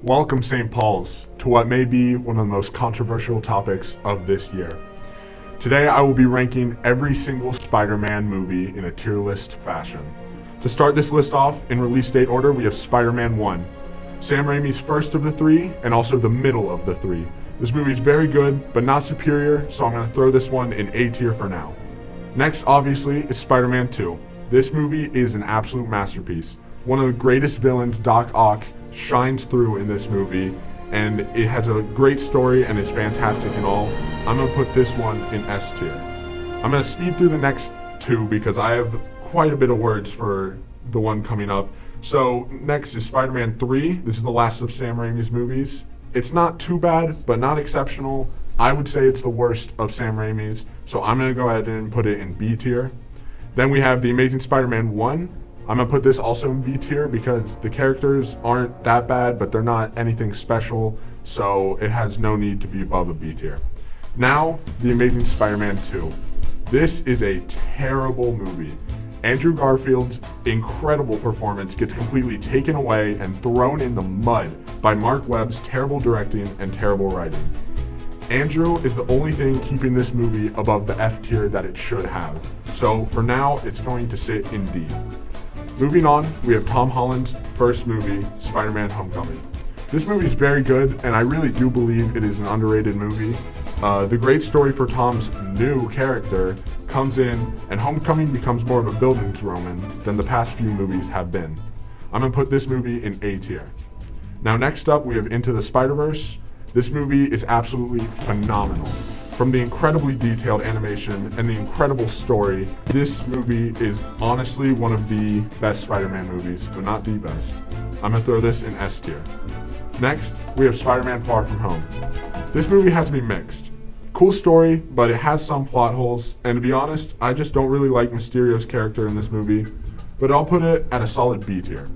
Welcome, St. Paul's, to what may be one of the most controversial topics of this year. Today, I will be ranking every single Spider-Man movie in a tier list fashion. To start this list off, in release date order, we have Spider-Man 1, Sam Raimi's first of the three, and also the middle of the three. This movie is very good, but not superior, so I'm going to throw this one in A tier for now. Next, obviously, is Spider-Man 2. This movie is an absolute masterpiece. One of the greatest villains, Doc Ock, shines through in this movie, and it has a great story and is fantastic and all. I'm going to put this one in S tier. I'm going to speed through the next two because I have quite a bit of words for the one coming up. So next is Spider-Man 3. This is the last of Sam Raimi's movies. It's not too bad, but not exceptional. I would say it's the worst of Sam Raimi's, so I'm going to go ahead and put it in B tier. Then we have The Amazing Spider-Man 1. I'm going to put this also in B tier because the characters aren't that bad, but they're not anything special, so it has no need to be above a B tier. Now, The Amazing Spider-Man 2. This is a terrible movie. Andrew Garfield's incredible performance gets completely taken away and thrown in the mud by Mark Webb's terrible directing and terrible writing. Andrew is the only thing keeping this movie above the F tier that it should have. So for now, it's going to sit in D. Moving on, we have Tom Holland's first movie, Spider-Man: Homecoming. This movie is very good, and I really do believe it is an underrated movie. The great story for Tom's new character comes in, and Homecoming becomes more of a Bildungsroman than the past few movies have been. I'm going to put this movie in A tier. Now next up, we have Into the Spider-Verse. This movie is absolutely phenomenal. From the incredibly detailed animation and the incredible story, this movie is honestly one of the best Spider-Man movies, but not the best. I'm going to throw this in S tier. Next, we have Spider-Man: Far From Home. This movie has to be mixed. Cool story, but it has some plot holes, and to be honest, I just don't really like Mysterio's character in this movie, but I'll put it at a solid B tier.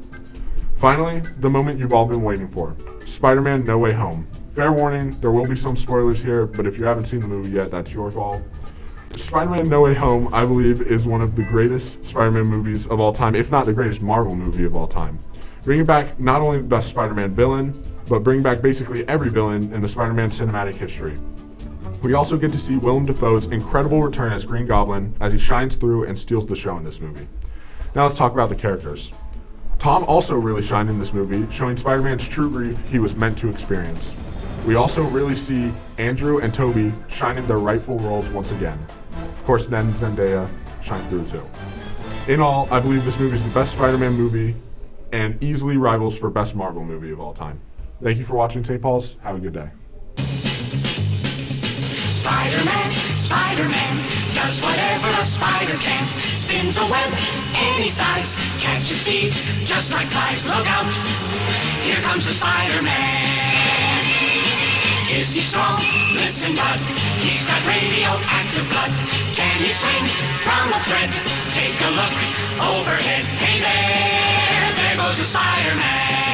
Finally, the moment you've all been waiting for, Spider-Man: No Way Home. Fair warning, there will be some spoilers here, but if you haven't seen the movie yet, that's your fault. Spider-Man: No Way Home, I believe, is one of the greatest Spider-Man movies of all time, if not the greatest Marvel movie of all time. Bringing back not only the best Spider-Man villain, but bringing back basically every villain in the Spider-Man cinematic history. We also get to see Willem Dafoe's incredible return as Green Goblin as he shines through and steals the show in this movie. Now let's talk about the characters. Tom also really shined in this movie, showing Spider-Man's true grief he was meant to experience. We also really see Andrew and Tobey shine in their rightful roles once again. Of course, then Zendaya shined through too. In all, I believe this movie is the best Spider-Man movie and easily rivals for best Marvel movie of all time. Thank you for watching, St. Paul's. Have a good day. Spider-Man, Spider-Man, does whatever a spider can. Spins a web any size, catches thieves just like flies. Look out, here comes the Spider-Man. Is he strong? Listen, bud, he's got radioactive blood. Can he swing from a thread? Take a look overhead. Hey there goes the Spider-Man.